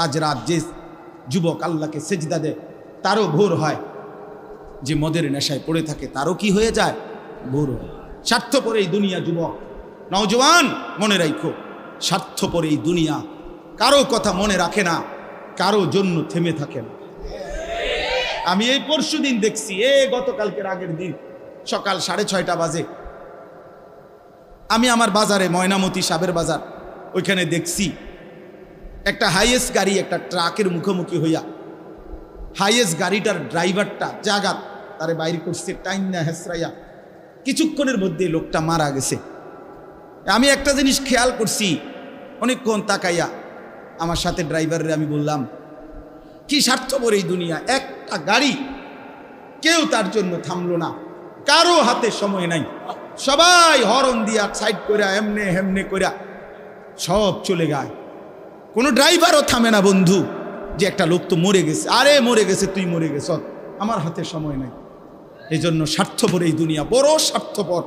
আজ রাত যে যুবক আল্লাহকে সেজদা দেয় তারও ভোর হয়, যে মদের নেশায় পড়ে থাকে তারও কি হয়ে যায়, ভোর হয়। স্বার্থপর এই দুনিয়া যুবক, নওজওয়ান মনে রাখো, স্বার্থপর এই দুনিয়া, কারো কথা মনে রাখে না, কারো জন্য থেমে থাকে না। আমি এই পরশুদিন দেখছি, গতকালকের আগের দিন সকাল 6:30 বাজে আমি আমার বাজারে, ময়নামতি সাবের বাজার, ওইখানে দেখছি একটা হাইয়েস্ট গাড়ি একটা ট্রাকের মুখোমুখি হইয়া, হাইয়েস্ট গাড়িটার ড্রাইভারটা জাগাত তারে বাইরে করছে টাইম না হেসরাইয়া, কিছুক্ষণের মধ্যে লোকটা মারা গেছে। আমি একটা জিনিস খেয়াল করছি, অনেকক্ষণ তাকাইয়া আমার সাথে ড্রাইভারের আমি বললাম, কি স্বার্থপর এই দুনিয়া, একটা গাড়ি কেউ তার জন্য থামলো না, কারো হাতে সময় নাই, সবাই হরন দিয়া সাইড করে এমনে হেমনে করে সব চলে যায়, কোনো ড্রাইভারও থামে না বন্ধু, যে একটা লোক তো মরে গেছে, আরে মরে গেছে, তুই মরে গেছ, আমার হাতে সময় নাই। এই জন্য স্বার্থপর এই দুনিয়া, বড় স্বার্থপর,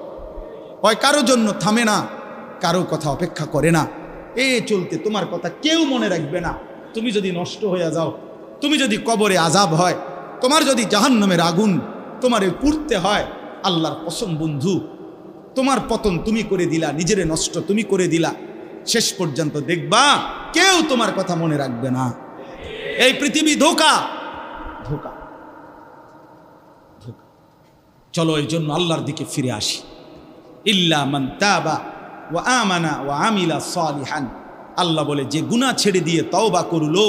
হয় কারো জন্য থামে না, কারো কথা অপেক্ষা করে না, চলতে তোমার কথা কেউ মনে রাখবে না। তুমি যদি নষ্ট হয়ে যাও, তুমি যদি কবরে আযাব হয়, তোমার যদি জাহান্নামের আগুন তোমারে পুড়তে হয়, আল্লাহর কসম বন্ধু, তোমার পতন তুমি করে দিলা, নিজেরে নষ্ট তুমি করে দিলা, শেষ পর্যন্ত দেখবা কেউ তোমার কথা মনে রাখবে না। এই পৃথিবী ধোঁকা, ধোঁকা, ধোঁকা। চলো এই জন্য আল্লাহর দিকে ফিরে আসি। ইল্লা মান তাবা ওয়া আমানা ওয়া আমিলা সালিহান, আল্লাহ বলে যে গুনাহ ছেড়ে দিয়ে তওবা করলো,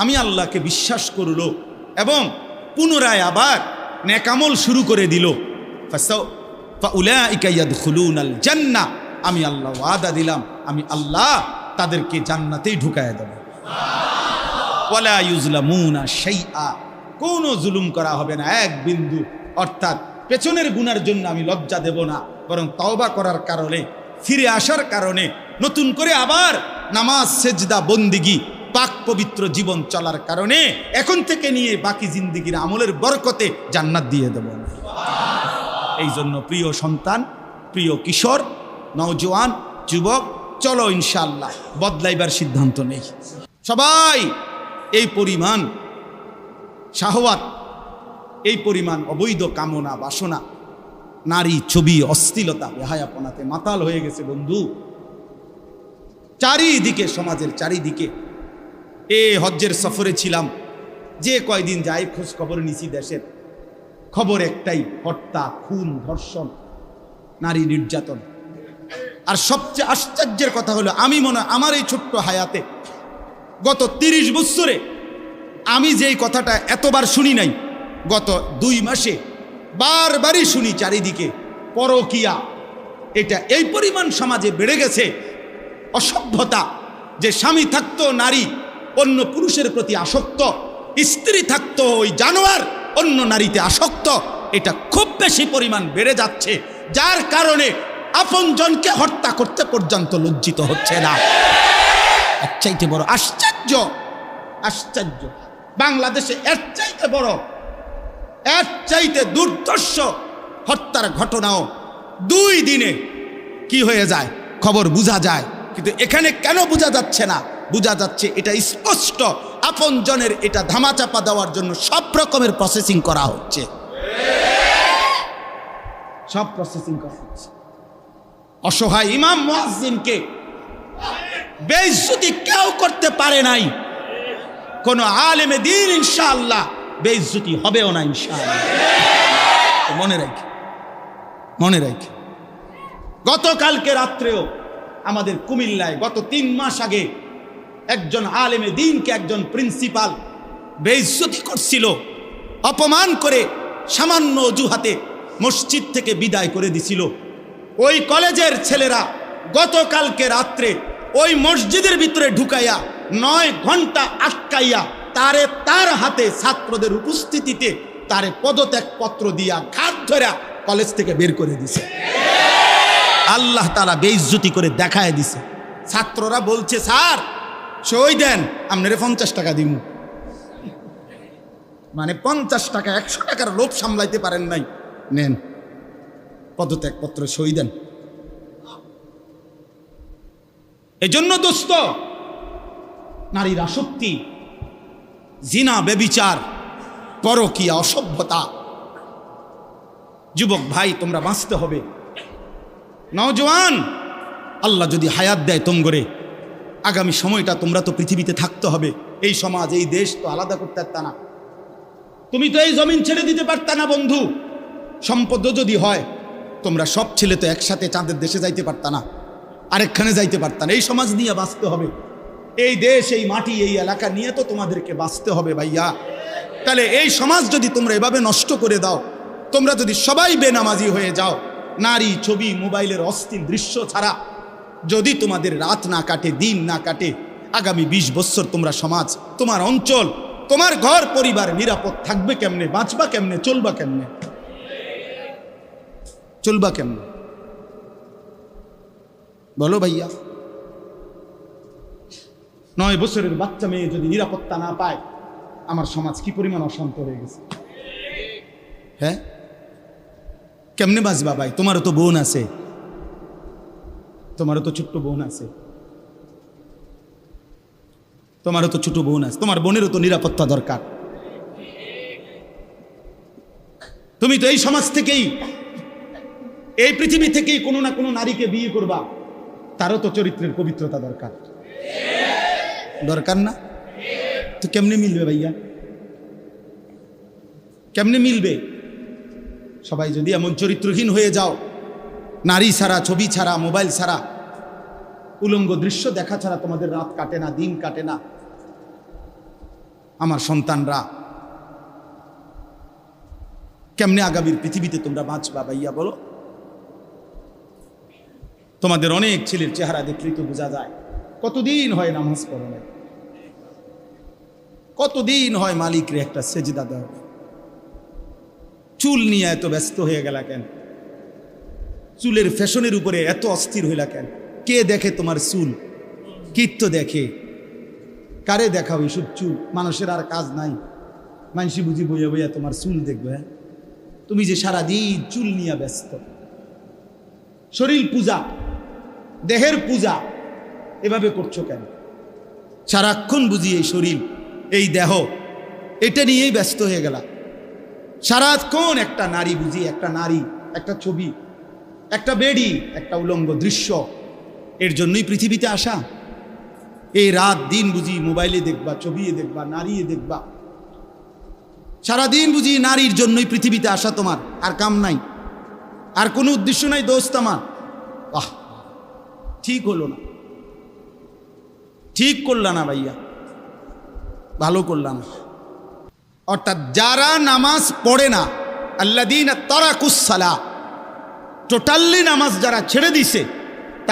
আমি আল্লাহকে বিশ্বাস করলো এবং পুনরায় আবার নেকামল শুরু করে দিল, ফাউলাইকা ইয়াদখুলুনাল জান্নাহ, আমি আল্লাহ ওয়াদা দিলাম, আমি আল্লাহ তাদেরকে জান্নাতেই ঢুকায় দেব। ওয়ালা ইউজলামুনা শাইআ, কোনো জুলুম করা হবে না এক বিন্দু, অর্থাৎ পেছনের গুনার জন্য আমি লজ্জা দেব না, বরং তওবা করার কারণে, ফিরে আসার কারণে, নতুন করে আবার নামাজ সেজদা বন্দিগি পাক পবিত্র জীবন চলার কারণে এখন থেকে নিয়ে বাকি জিন্দিগির আমলের বরকতে জান্নাত দিয়ে দেব। এই জন্য প্রিয় সন্তান, প্রিয় কিশোর, নওজোয়ান, যুবক, চলো ইনশাআল্লাহ বদলাইবার সিদ্ধান্ত নেই। সবাই এই পরিমাণ শাহওয়াত, এই পরিমাণ অবৈধ কামনা বাসনা, নারী ছবি, অশ্লীলতা, বেহায়াপনাতে মাতাল হয়ে গেছে বন্ধু, চারিদিকে, সমাজের চারিদিকে। হজ্জের সফরে ছিলাম, যে কয়দিন যাই খোঁজ খবর নিছি, দেশের খবর একটাই, হত্যা, খুন, ধর্ষণ, নারী নির্যাতন। আর সবচেয়ে আশ্চর্যের কথা হলো, আমি মনে হয় আমার এই ছোট্ট হায়াতে গত 30 বছরে আমি যেই কথাটা এতবার শুনি নাই, গত 2 মাসে বারবারই শুনি চারিদিকে পরকিয়া। এটা এই পরিমাণ সমাজে বেড়ে গেছে, অসভ্যতা, যে স্বামী থাকতো নারী অন্য পুরুষের প্রতি আসক্ত, স্ত্রী থাকতো ওই জানোয়ার অন্য নারীতে আসক্ত, এটা খুব বেশি পরিমাণ বেড়ে যাচ্ছে, যার কারণে আপনজনকে হত্যা করতে পর্যন্ত লজ্জিত হচ্ছে না। এর চাইতে বড় আশ্চর্য, আশ্চর্য বাংলাদেশে এর চাইতে বড়, এর চাইতে দুর্ধর্ষ হত্যার ঘটনাও 2 দিনে কি হয়ে যায় খবর বোঝা যায়, কিন্তু এখানে কেন বোঝা যাচ্ছে না? বোঝা যাচ্ছে এটা স্পষ্ট, আপনজনের এটা ধামাচাপা দেওয়ার জন্য সব রকমের প্রসেসিং করা হচ্ছে, সব প্রসেসিং করা হচ্ছে। অসহায় ইমাম মুয়াজ্জিনকে বেইজ্জতি কেউ করতে পারে নাই, কোন আলেমে দ্বীন ইনশাআল্লাহ বেইজ্জতি হবেও না ইনশাআল্লাহ। মনে রাখি, মনে রাখি, গতকালকে রাত্রেও আমাদের কুমিল্লায় গত 3 মাস আগে একজন আলেমে দ্বীনকে একজন প্রিন্সিপাল বেইজ্জতি করছিল, অপমান করে সামান্য অজুহাতে মসজিদ থেকে বিদায় করে দিছিল। ওই কলেজের ছেলেরা গতকালকে রাত্রে ওই মসজিদের ভিতরে ঢুকাইয়া 9 ঘন্টা আটকাইয়া তারে, তার হাতে ছাত্রদের উপস্থিতিতে তারে পদত্যাগ পত্র দিয়া ঘাট ধরা কলেজ থেকে বের করে দিছে। আল্লাহ তাআলা বেইজ্জতি করে দেখায় দিছে। ছাত্ররা বলছে, স্যার সই দেন, আপনারে 50 টাকা দিব। মানে 50 টাকা, 100 টাকার লোভ সামলাইতে পারেন নাই, নেন পদত্যাগ পত্র, সই দেন। এই জন্য দোস্ত, নারীর আসক্তি, জিনা, বেবিচার, পরকীয়া, অসভ্যতা। যুবক ভাই, তোমরা বাঁচতে হবে। নওজোয়ান, আল্লাহ যদি হায়াত দেয় তোমগরে, আগামী সময়টা তোমরা তো পৃথিবীতে থাকতে হবে। এই সমাজ, এই দেশ তো আলাদা করতে পারতা না। তুমি তো এই জমিন ছেড়ে দিতে পারতা না বন্ধু। সম্পদ যদি হয়, তোমরা সব ছেলে তো একসাথে চাঁদের দেশে যাইতে পারতা না, আরেকখানে যাইতে পারতা না। এই সমাজ নিয়ে বাঁচতে হবে। এই দেশ, এই মাটি, এই এলাকা নিয়ে তো তোমাদেরকে বাঁচতে হবে ভাইয়া। তাহলে এই সমাজ যদি তোমরা এভাবে নষ্ট করে দাও, তোমরা যদি সবাই বেনামাজি হয়ে যাও, নারী, ছবি, মোবাইলের অস্থির দৃশ্য ছাড়া যদি তোমাদের রাত না কাটে, দিন না কাটে, আগামী 20 বছর তোমরা সমাজ, তোমার অঞ্চল, তোমার ঘর পরিবার নিরাপদ থাকবে কেমনে? বাঁচবা কেমনে? চলবা কেমনে? চলবা কেমনে? বলো ভাইয়া। 9 বছরের বাচ্চা মেয়ে যদি নিরাপত্তা না পায়, আমার সমাজ কি পরিমাণ অশান্ত হয়ে গেছে। হ্যাঁ, কেমনে বাঁচবা ভাই? তোমারও তো বোন আছে, তোমারও তো ছোট্ট বোন আছে, তোমারও তো ছোট বোন আছে, তোমার বোনেরও তো নিরাপত্তা দরকার। তুমি তো এই সমাজ থেকেই, এই পৃথিবী থেকেই কোনো না কোনো নারীকে বিয়ে করবা, তারও তো চরিত্রের পবিত্রতা দরকার, দরকার না? তো কেমনে মিলবে ভাইয়া? কেমনে মিলবে? সবাই যদি এমন চরিত্রহীন হয়ে যাও, নারী ছাড়া, ছবি ছাড়া, মোবাইল ছাড়া, উলঙ্গ দৃশ্য দেখা ছাড়া তোমাদের রাত কাটে না, দিন কাটে না, আমার সন্তানরা কেমনে আগামীর পৃথিবীতে তোমরা বাঁচবা ভাইয়া বলো? তোমাদের অনেক ছেলের চেহারা দেখলেই তো বোঝা যায় কতদিন হয় নামাজ পড়ো না, কতদিন হয় মালিকরে একটা সেজদা দাও। চুল নিয়ে এত ব্যস্ত হয়ে গেলা কেন? চুলের ফ্যাশনের উপরে এত অস্থির হইলা কেন? কে দেখে তোমার চুল? কীর্ত দেখে? কারে দেখাও এসব চুল? মানুষের আর কাজ নাই, মানুষই বুঝি বইয়া বইয়া তোমার চুল দেখবে। তুমি যে সারাদিন চুল নিয়ে ব্যস্ত, শরীর পূজা, দেহের পূজা এভাবে করছো কেন? সারাক্ষণ বুঝি এই শরীর, এই দেহ, এটা নিয়েই ব্যস্ত হয়ে গেলা। সারাক্ষণ একটা নারী বুঝি, একটা নারী, একটা ছবি, একটা বেডি, একটা উলঙ্গ দৃশ্য, এর জন্যই পৃথিবীতে আসা। এই রাত দিন বুঝি মোবাইলে দেখবা, ছবিয়ে দেখবা, নারীয়ে দেখবা, সারাদিন বুঝি নারীর জন্যই পৃথিবীতে আসা। তোমার আর কাম নাই, আর কোনো উদ্দেশ্য নাই দোস্ত আমার। বাহ, ঠিক হলো না, ঠিক করলা না ভাইয়া, ভালো করলা না। অর্থাৎ যারা নামাজ পড়ে না, আল্লাযীনা তারাকুস সালাহ, টোটালি নামাজ যারা ছেড়ে দিছে,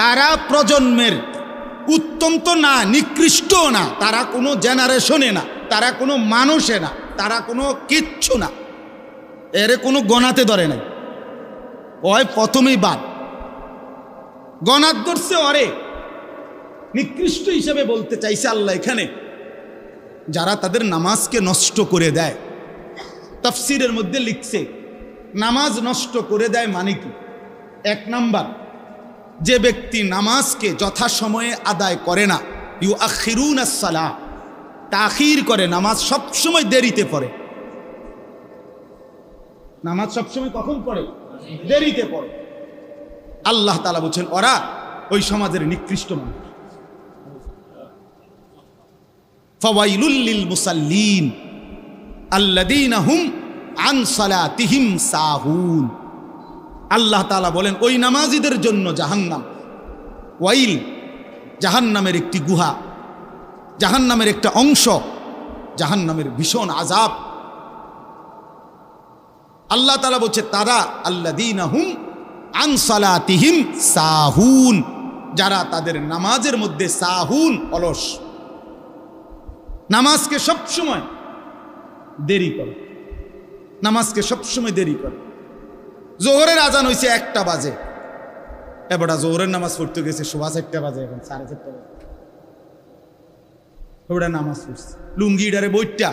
তারা প্রজন্মের উত্তম তো না, নিকৃষ্টও না, তারা কোনো জেনারেশনে না, তারা কোনো মানুষে না, তারা কোনো কিচ্ছু না, এর কোনো গণাতে ধরে নাই। ওই প্রথমেই বাদ গণাত ধরছে, অরে নিকৃষ্ট হিসেবে বলতে চাইছে আল্লাহ এখানে যারা তাদের নামাজকে নষ্ট করে দেয়। তাফসীরের মধ্যে লিখছে নামাজ নষ্ট করে দেয় মানে কি? 1 নাম্বার, যে ব্যক্তি নামাজকে যথাসময়ে আদায় করে না, ইউআখিরুনাস সালাহ, তাখির করে, নামাজ সবসময় দেরিতে পড়ে। নামাজ সবসময় কখন পড়ে? দেরিতে পড়ে। আল্লাহ তাআলা বলছেন ওরা ওই সমাজের নিকৃষ্ট মানুষ। ফাওয়াইলুল লিল মুসাল্লিন আল্লাযীনা হুম আন সালাতিহিম সাহুন। আল্লাহ তাআলা বলেন ওই নামাজীদের জন্য জাহান্নাম। ওয়াইল, জাহান্নামের একটি গুহা, জাহান্নামের একটা অংশ, জাহান্নামের ভীষণ আযাব। আল্লাহ তাআলা বলছে তারা আল্লাযীনা হুম আন সালাতিহিম সাহুন, যারা তাদের নামাজের মধ্যে সাহুন, অলস, নামাজকে সবসময় দেরি করে, নামাজকে সবসময় দেরি করে। জোহরের আজান হয়েছে 1টা বাজে, এবারে জোহরের নামাজ পড়তে গেছে 4:15 বাজে, এখন 4:30 বাজে, ওটা নামাজ পড়ছে লুঙ্গিটারে বইটা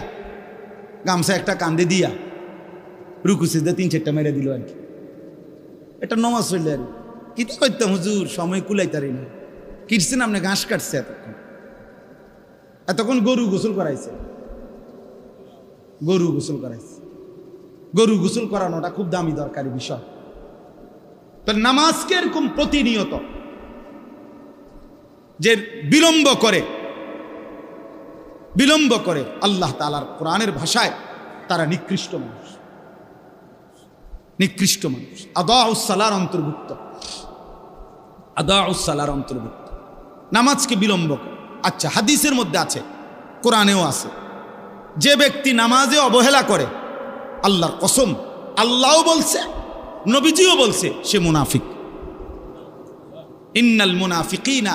গামছা একটা কান্দে দিয়া রুকু সিজদা 3-4টা মেরে দিল আর কি। এটা নামাজ হইলে আর কি করতাম হুজুর, সময় কুলাইতারি না, কিরছেন আপনি ঘাস কাটছে এতক্ষণ। এতক্ষণ গরু গোসল করাইছে, গরু গোসল করাইছে। গরু গোসল করানোটা খুব দামি দরকারি বিষয়। তো নামাজকে এরকম প্রতিনিয়ত যে বিলম্ব করে আল্লাহ তাআলার কোরআনের ভাষায় তারা নিকৃষ্ট মানুষ, নিকৃষ্ট মানুষ। আদাউস সালার অন্তর্ভুক্ত, আদাউস সালার অন্তর্ভুক্ত নামাজকে বিলম্ব করে। আচ্ছা, হাদিসের মধ্যে আছে, কোরআনেও আছে, যে ব্যক্তি নামাজে অবহেলা করে, আল্লাহর কসম, আল্লাহও বলছে, নবীজিও বলছে, সে মুনাফিক। ইন্নাল মুনাফিকিনা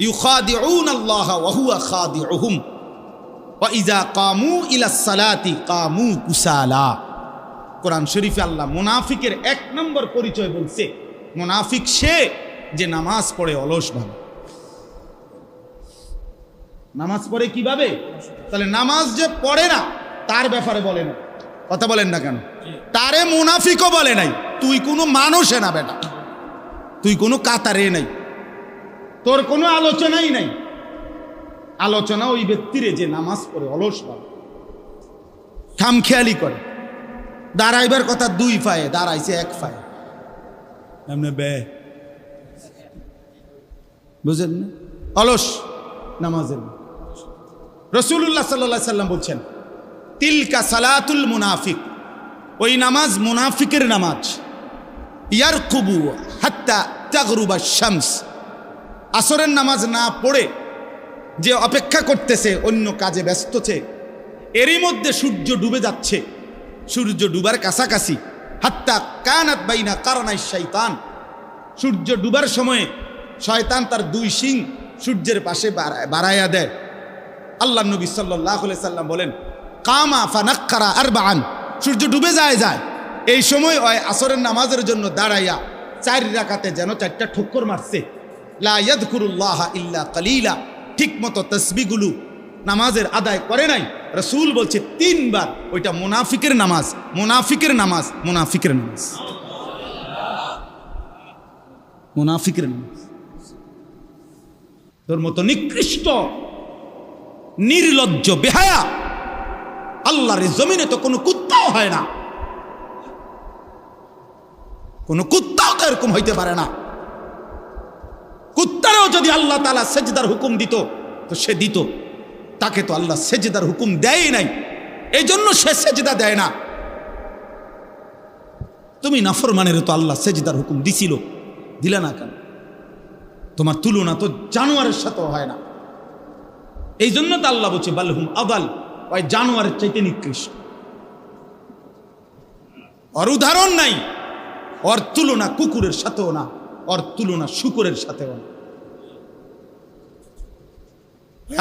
ইউখাদিউনা আল্লাহ ওয়া হুয়া খাদিউহুম ওয়া ইযা কামু ইলাস সালাতি কামু কুসালা। কোরআন শরীফে আল্লাহ মুনাফিকের 1 নম্বর পরিচয় বলছে, মুনাফিক সে যে নামাজ পড়ে অলসভাবে। নামাজ পড়ে কিভাবে? তাহলে নামাজ যে পড়ে না তার ব্যাপারে বলে না, কথা বলেন না কেন? তারে মুনাফিকও বলে নাই। তুই কোনো মানুষে না বেটা, তুই কোনো কাতারে নাই, তোর কোনো আলোচনাই নাই। আলোচনা ওই ব্যক্তিরে যে নামাজ পড়ে অলসভাবে, খামখেয়ালি করে। দাঁড়াইবার কথা 2 পায়ে, দাঁড়াইছে 1 পায়ে, এমনি বে, বুঝেন না? অলস নামাজের। রাসূলুল্লাহ সাল্লাল্লাহু আলাইহি সাল্লাম বলছেন, তিলকা সালাতুল মুনাফিক, ওই নামাজ মুনাফিকের নামাজ। ইয়ারকুবু হাত্তা তাগরুবা শামস, আসরের নামাজ না পড়ে যে অপেক্ষা করতেছে, অন্য কাজে ব্যস্ত আছে, এরই মধ্যে সূর্য ডুবে যাচ্ছে, সূর্য ডুবার কাছাকাছি। হাত্তা কানাত বাইনা কারনাই শয়তান, সূর্য ডুবার সময়ে শয়তান তার 2 শিং সূর্যের পাশে বাড়াইয়া দেয়। আল্লাহ নবী সাল্লাল্লাহু আলাইহি সাল্লাম বলেন, কামা ফানাক্কারা আরবাআন, সূর্য ডুবে যায়, এই সময় ওই আসরের নামাজের জন্য দাঁড়াইয়া 4 রাকাতে যেন 4টা ঠক্কর মারছে। লা ইয়াযকুরুল্লাহ ইল্লা কালিলা, ঠিক মতো তাসবিহগুলো নামাজের আদায় করে নাই। রাসূল বলছে 3 বার, ওইটা মুনাফিকের নামাজ, মুনাফিকের নামাজ, মুনাফিকের নামাজ, মুনাফিকের নামাজ। তোর মতো নিকৃষ্ট নির্লজ্জ বেহায়া আল্লাহর জমিনে তো কোনো কুত্তাও হয় না, কোনো কুত্তাও তো এরকম হইতে পারে না। কুত্তারও যদি আল্লাহ তাআলা সেজদার হুকুম দিত তো সে দিত, তাকে তো আল্লাহ সেজদার হুকুম দেয় নাই, এই জন্য সে সেজদা দেয় না। তুমি নাফরমানের তো আল্লাহ সেজদার হুকুম দিছিল, দিলে না কেন? তোমার তুলনা তো জানোয়ারের সাথেও হয় না। এই জন্য তো আল্লাহ বলছে বালহুম আদাল, ওই জানোয়ারের চাইতে নিকৃষ্ট। ওর উদাহরণ নাই, ওর তুলনা কুকুরের সাথেও না, ওর তুলনা শুকরের সাথেও না।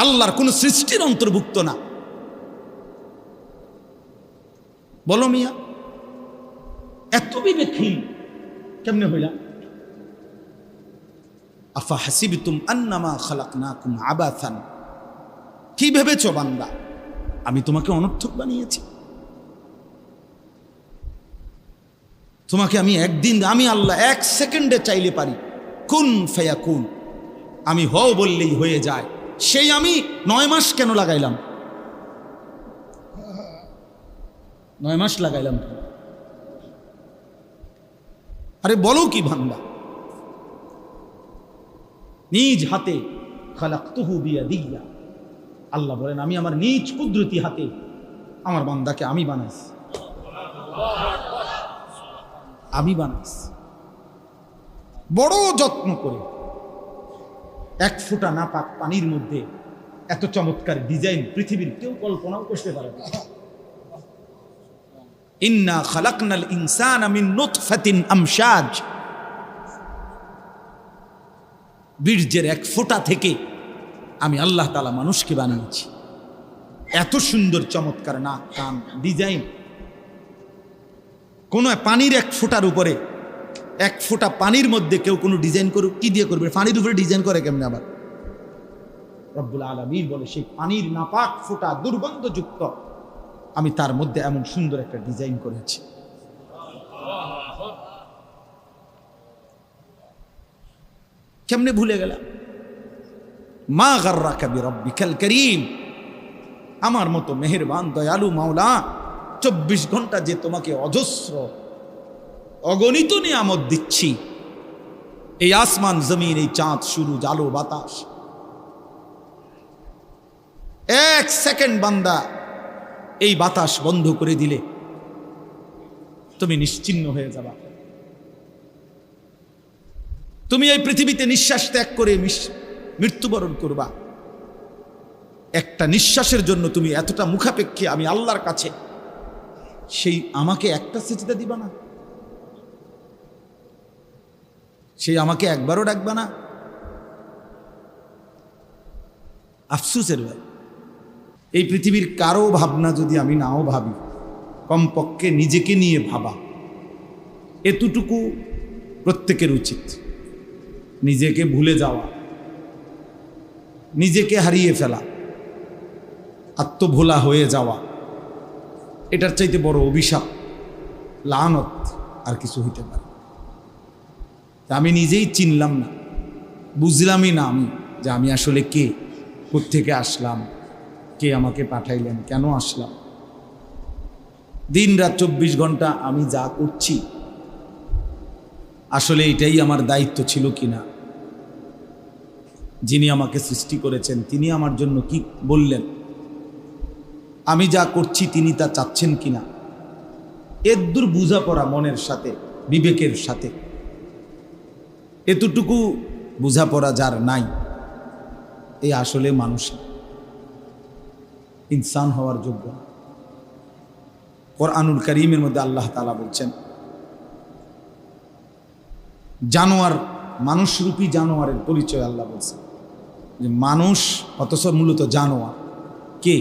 আল্লাহর কোন সৃষ্টির অন্তর্ভুক্ত না। বলো মিয়া, এত বিবেকহীন কেমনে হইলা? আফা হাসিবতুম আন্নামা খালাকনাকুম আবাথান, কি ভেবেছো বান্দা আমি তোমাকে অনর্থক বানিয়েছি? তোমাকে আমি একদিন, আমি আল্লাহ 1 সেকেন্ডে চাইলে পারি, কুন ফায়াকুন, আমি হও বললেই হয়ে যায়। সেই আমি 9 মাস কেন লাগাইলাম? 9 মাস লাগাইলাম। আরে বলো কি বান্দা, নিজ হাতে খালাকতুহু বিয়াদিয়া, আল্লাহ বলেন আমি আমার নিজ কুদরতি হাতে আমার বান্দাকে আমি বানাইছি, আমি বানাইছি বড় যত্ন করে। 1 ফোঁটা নাপাক পানির মধ্যে এত চমৎকার ডিজাইন পৃথিবীর কেউ কল্পনাও করতে পারে না। ইন্না খালাকনাল ইনসানা মিন নুতফাতিন আমশাজ, বীর্যের 1 ফোঁটা থেকে আমি আল্লাহ তাআলা মানুষকে বানিয়েছি। এত সুন্দর চমৎকার নাক কান ডিজাইন। কোন পানির 1 ফোঁটার উপরে, 1 ফোঁটা পানির মধ্যে কেউ কোনো ডিজাইন করুক, কি দিয়ে করবে? পানির উপরে ডিজাইন করে কেমনে? আবার রব্বুল আলামিন বলে সেই পানির নাপাক ফোঁটা দুর্গন্ধযুক্ত, আমি তার মধ্যে এমন সুন্দর একটা ডিজাইন করেছি। কেমনে ভুলে গেলাম? মা গাররাকা বিরাব্বিকাল কারীম, আমার মতো মেহেরবান দয়ালু মাওলা 24 ঘন্টা যে তোমাকে অজস্র অগণিত নিয়ামত দিচ্ছি, এই আসমান জমিন, এই চাঁদ সূরজ আলো বাতাস, 1 সেকেন্ড বান্দা এই বাতাস বন্ধ করে দিলে তুমি নিশ্চিহ্ন হয়ে যাবা। তুমি এই পৃথিবীতে নিঃশ্বাস ত্যাগ করে মৃত্যুবরণ করবা। একটা নিঃশ্বাসের জন্য তুমি এতটা মুখাপেক্ষী আমি আল্লাহর কাছে, সেই আমাকে একটা সিজদা দিবা না? সেই আমাকে একবারও ডাকবা না? আফসোসের ভাই, এই পৃথিবীর কারো ভাবনা যদি আমি নাও ভাবি, কমপক্ষে নিজেকে নিয়ে ভাবা, এতটুকু প্রত্যেকের উচিত। নিজেকে ভুলে যাওয়া, নিজেকে হারিয়ে ফেলা, আত্মভোলা হয়ে যাওয়া, এটার চাইতে বড় অভিশাপ, লানত আর কিছু হইতে পারে। আমি নিজেই চিনলাম না, বুঝলামই না আমি যে আমি আসলে কে, কোত্থেকে আসলাম, কে আমাকে পাঠাইলেন, কেন আসলাম। দিন রাত 24 ঘন্টা আমি যা করছি আসলে এটাই আমার দায়িত্ব ছিল কিনা, যিনি আমাকে সৃষ্টি করেছেন তিনি আমার জন্য কি বললেন, আমি যা করছি তিনি তা চাচ্ছেন কিনা, এদূর বোঝাপড়া মনের সাথে বিবেকের সাথে, এতটুকু বোঝাপড়া যার নাই, এই আসলে মানুষ ইনসান হওয়ার যোগ্য। কোরআনুল কারীমের মধ্যে আল্লাহ তাআলা বলছেন, জানোয়ার, মানুষরূপী জানোয়ারের পরিচয় আল্লাহ বলছেন যে মানুষ অথচ মূলত জানোয়ার। কে?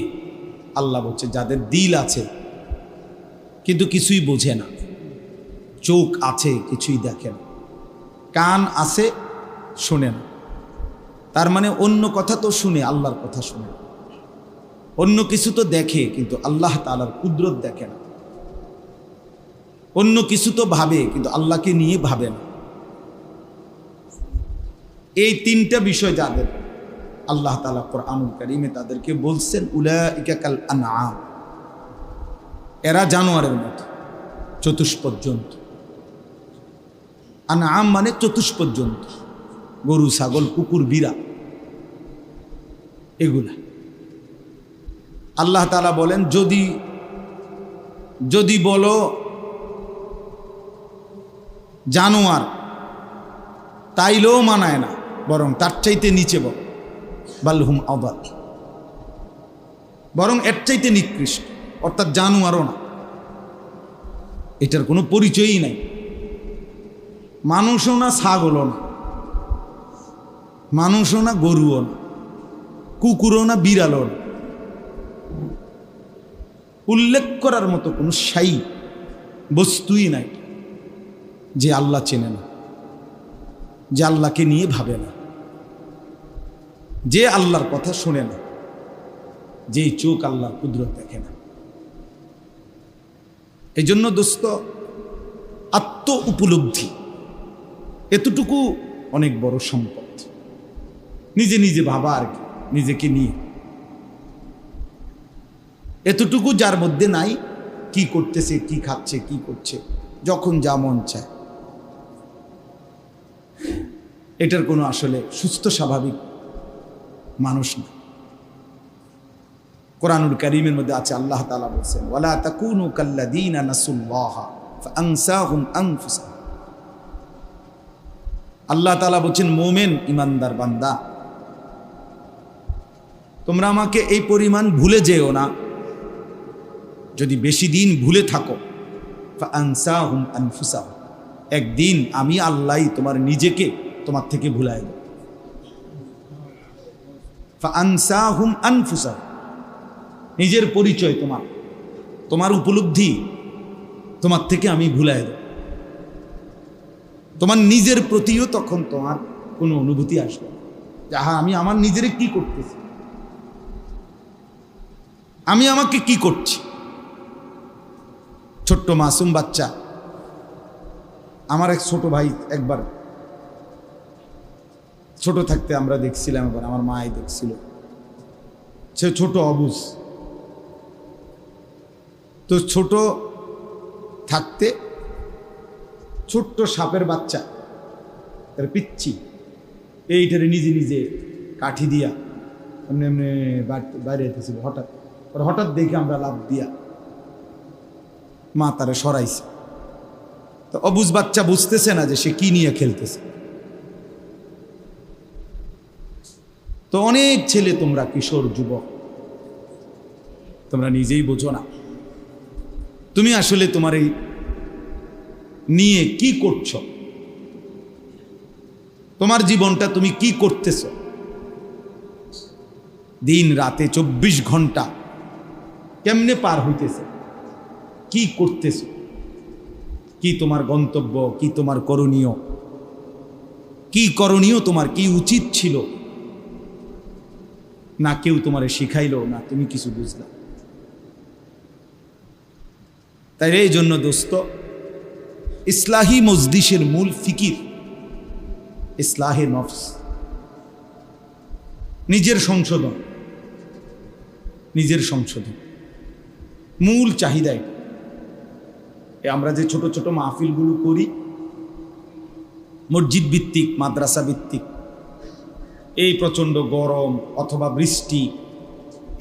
আল্লাহ বলছে যাদের দিল আছে কিন্তু কিছুই বোঝে না, চোখ আছে কিছুই দেখে না, কান আছে শোনে না। তার মানে অন্য কথা তো শুনে, আল্লাহর কথা শুনে, অন্য কিছু তো দেখে কিন্তু আল্লাহ তাআলার কুদরত দেখে না, অন্য কিছু তো ভাবে কিন্তু আল্লাহকে নিয়ে ভাবে না। এই তিনটা বিষয় যাদের, আল্লাহ তাআলা কোরআনুল কারীমে তাদেরকে বলছেন উলাইকা কাল আনআম, এরা জানোয়ারের মতো, চতুষ্পদ জন্তু। আনআম মানে চতুষ্পদ জন্তু, গরু ছাগল কুকুর বিড়াল এগুলা। আল্লাহ তাআলা বলেন যদি বলো জানোয়ার তাইলেও মানায় না, বরং তার চাইতে নিচে বল, বালহুম আদাল, বরং এর চাইতে নিকৃষ্ট, অর্থাৎ জানোয়ারও না, এটার কোনো পরিচয়ই নাই। মানুষও না, ছাগলও না, মানুষও না, গরুও না, কুকুরও না, বিড়ালও না। উল্লেখ করার মতো কোনো শাই বস্তুই নাই যে আল্লাহ চেনে না, যে আল্লাহকে নিয়ে ভাবে না, যে আল্লাহর কথা শোনে না, যে চোখ আল্লাহর কুদরত দেখে না। এই জন্য দোস্ত, আত্ম উপলব্ধি এতটুকু অনেক বড় সম্পদ। নিজে নিজে ভাবা আর কি, নিজেকে নিয়ে এতটুকু যার মধ্যে নাই, কি করতেছে, কি খাচ্ছে, কি করছে, যখন যা মন চায়, এটার কোনো আসলে সুস্থ স্বাভাবিক মানুষ না। কোরআনুল কারীমের মধ্যে আছে, আল্লাহ তাআলা বলেন ওয়ালা তাকুনু কাল্লাযীনা নাসুল্লাহা ফাআনসাহুম আনফুসাহুম। আল্লাহ তাআলা বলেন, মুমিন ইমানদার বান্দা, তোমরা আমাকে এই পরিমাণ ভুলে যেও না, যদি বেশি দিন ভুলে থাকো, ফাআনসাহুম আনফুসাহুম, একদিন আমি আল্লাহই তোমার নিজেকে তোমার থেকে ভুলাই দেব। ফাআনসাহুম আনফুসাহুম, নিজের পরিচয়, তোমার উপলব্ধি তোমার থেকে আমি ভুলাই দেব। তোমার নিজের প্রতিও তখন তোমার কোনো অনুভূতি আসবে যে হ্যাঁ, আমি আমার নিজের কি করতেছি, আমি আমাকে কি করছি। ছোট্ট মাসুম বাচ্চা, আমার এক ছোট ভাই একবার ছোট থাকতে আমরা দেখছিলাম, এবার আমার মাই দেখছিল, সে ছোট অবুঝ। তো ছোট থাকতে ছোট্ট সাপের বাচ্চা, তার পিচ্ছি, এইটারে নিজে নিজে কাঠি দিয়া এমনি এমনি বাইরে যেতেছিল। হঠাৎ দেখে আমরা লাভ দিয়া মা তারে সরাইছে। তো অবুঝ বাচ্চা বুঝতেছে না যে সে কি নিয়ে খেলতেছে। তো অনেক ছেলে, তোমরা কিশোর যুবক, তোমরা নিজেই বোঝো না তুমি আসলে তোমার এই নিয়ে কি করছো, তোমার জীবনটা তুমি কি করতেছ। দিন রাতে 24 ঘন্টা কেমনে পার হইতেছে, কি করতেছ, কি তোমার গন্তব্য, কি তোমার করণীয়, কি করণীয় তোমার, কি উচিত ছিল, না কেউ তোমারে শিখাইলো, না তুমি কিছু বুঝলা। তাই এই জন্য দোস্ত, ইসলাহি মজলিসের মূল ফিকির ইসলাহে নফস, নিজের সংশোধন, নিজের সংশোধন মূল চাহিদায়। আমরা যে ছোট ছোট মাহফিলগুলো করি, মসজিদ ভিত্তিক, মাদ্রাসা ভিত্তিক, এই প্রচণ্ড গরম অথবা বৃষ্টি,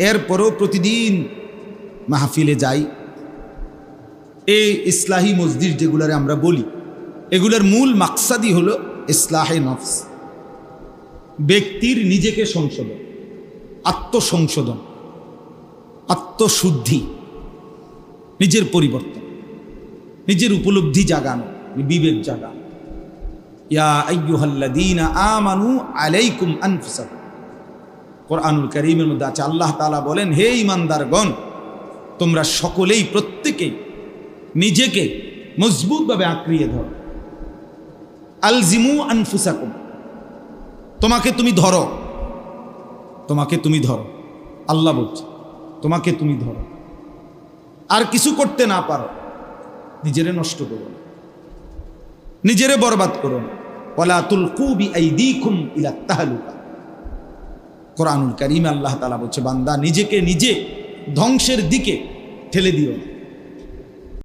এরপরেও প্রতিদিন মাহফিলে যাই। এই ইসলাহি মসজিদ যেগুলারে আমরা বলি, এগুলার মূল মাকসাদই হলো ইসলাহে নফস, ব্যক্তির নিজেকে সংশোধন, আত্মসংশোধন, আত্মশুদ্ধি, নিজের পরিবর্তন, নিজের উপলব্ধি জাগানো, বিবেক জাগানো। ইয়া আইয়ুহাল্লাযীনা আমানু আলাইকুম আনফুসাকুম, কোরআনুল কারীমের মধ্যে আছে, আল্লাহ তাআলা বলেন, হে ঈমানদারগণ, তোমরা সকলেই, প্রত্যেকেই নিজেকে মজবুতভাবে আঁকড়িয়ে ধরো। আলজিমু আনফুসাকুম, তোমাকে তুমি ধরো, তোমাকে তুমি ধরো। আল্লাহ বলছে তোমাকে তুমি ধরো। আর কিছু করতে না পারো, নিজেরে নষ্ট করো না, নিজেরে বরবাদ করো না। ওয়ালা তুলকু বিআইদিকুম ইলা তাহলুকা, কোরআনুল কারীমে আল্লাহ তাআলা বলছে, বান্দা নিজেকে নিজে ধ্বংসের দিকে ঠেলে দিও না।